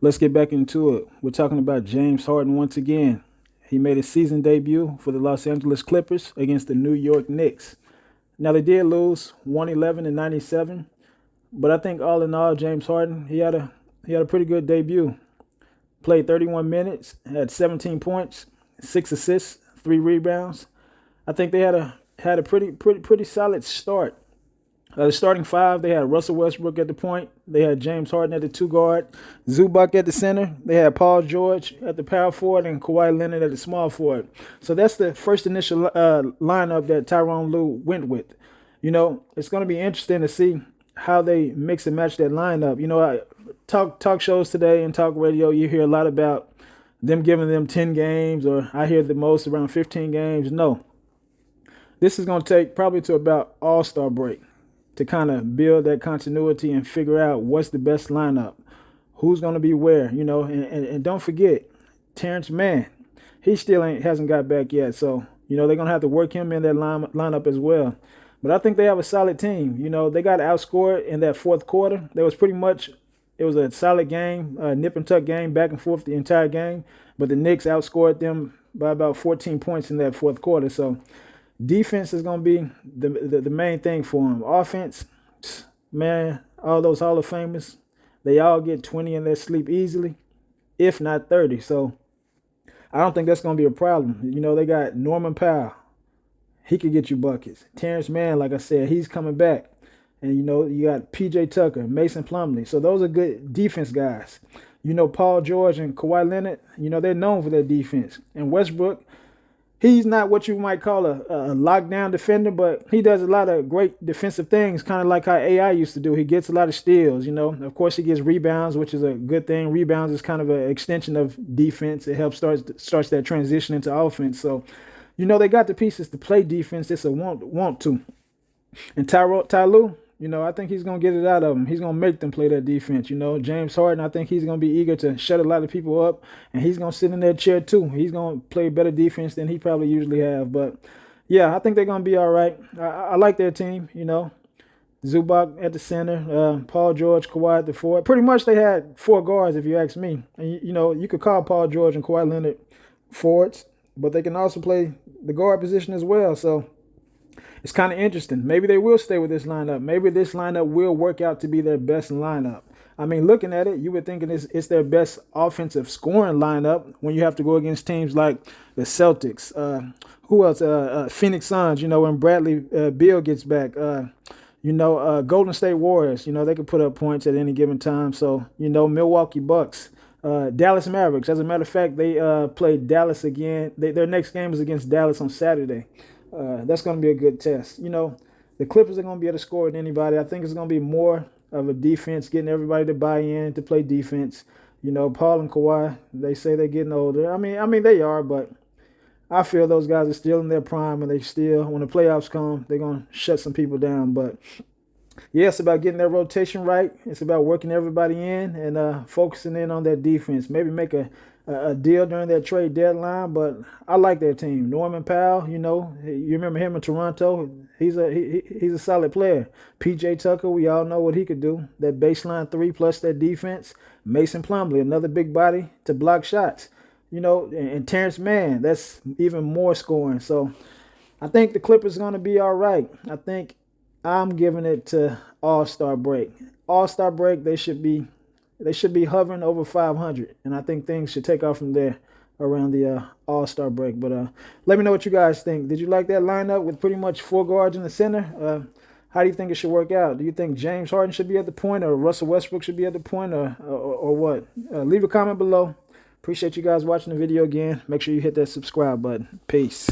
Let's get back into it. We're talking about James Harden once again. He made his season debut for the Los Angeles Clippers against the New York Knicks. Now they did lose 111-97, but I think all in all, James Harden he had a pretty good debut. Played 31 minutes, had 17 points, 6 assists, 3 rebounds. I think they had a pretty solid start. The starting five, they had Russell Westbrook at the point. They had James Harden at the two guard, Zubac at the center. They had Paul George at the power forward and Kawhi Leonard at the small forward. So that's the first initial lineup that Tyronn Lue went with. It's going to be interesting to see how they mix and match that lineup. Talk shows today and talk radio, you hear a lot about them giving them 10 games, or I hear the most around 15 games. No. This is going to take probably to about All-Star break to kind of build that continuity and figure out what's the best lineup, who's going to be where, and don't forget, Terrence Mann, he still hasn't got back yet. So, they're going to have to work him in that lineup as well. But I think they have a solid team. They got outscored in that fourth quarter. It was a solid game, nip and tuck game, back and forth the entire game. But the Knicks outscored them by about 14 points in that fourth quarter. So defense is going to be the main thing for them. Offense, man, all those Hall of Famers, they all get 20 in their sleep easily, if not 30. So I don't think that's going to be a problem. They got Norman Powell. He could get you buckets. Terrence Mann, like I said, he's coming back. And, you got P.J. Tucker, Mason Plumlee. So those are good defense guys. Paul George and Kawhi Leonard, they're known for their defense. And Westbrook, he's not what you might call a lockdown defender, but he does a lot of great defensive things, kind of like how AI used to do. He gets a lot of steals, Of course, he gets rebounds, which is a good thing. Rebounds is kind of an extension of defense. It helps starts that transition into offense. So, they got the pieces to play defense. It's a want to. And Ty Lue, I think he's going to get it out of them. He's going to make them play that defense. James Harden, I think he's going to be eager to shut a lot of people up, and he's going to sit in that chair too. He's going to play better defense than he probably usually have. But, yeah, I think they're going to be all right. I like their team, Zubac at the center, Paul George, Kawhi at the forward. Pretty much they had 4 guards, if you ask me. And, you could call Paul George and Kawhi Leonard forwards, but they can also play the guard position as well. So it's kind of interesting. Maybe they will stay with this lineup. Maybe this lineup will work out to be their best lineup. I mean, looking at it, you would think it's their best offensive scoring lineup when you have to go against teams like the Celtics. Who else? Phoenix Suns, when Bradley Beal gets back. Golden State Warriors, they could put up points at any given time. So, Milwaukee Bucks. Dallas Mavericks. As a matter of fact, they played Dallas again. Their next game is against Dallas on Saturday. That's going to be a good test. The Clippers are going to be able to score with anybody. I think it's going to be more of a defense, getting everybody to buy in to play defense. Paul and Kawhi, they say they're getting older. I mean they are, but I feel those guys are still in their prime, and when the playoffs come, they're going to shut some people down. But yeah, it's about getting that rotation right. It's about working everybody in and focusing in on that defense. Maybe make a deal during that trade deadline, but I like their team. Norman Powell, you remember him in Toronto. He's a solid player. P.J. Tucker, we all know what he could do. That baseline 3 plus that defense. Mason Plumlee, another big body to block shots. And Terrence Mann, that's even more scoring. So I think the Clippers are going to be all right. I think I'm giving it to All-Star break. All-Star break, they should be hovering over 500, and I think things should take off from there around the All-Star break. But let me know what you guys think. Did you like that lineup with pretty much 4 guards in the center? How do you think it should work out? Do you think James Harden should be at the point, or Russell Westbrook should be at the point, or what? Leave a comment below. Appreciate you guys watching the video again. Make sure you hit that subscribe button. Peace.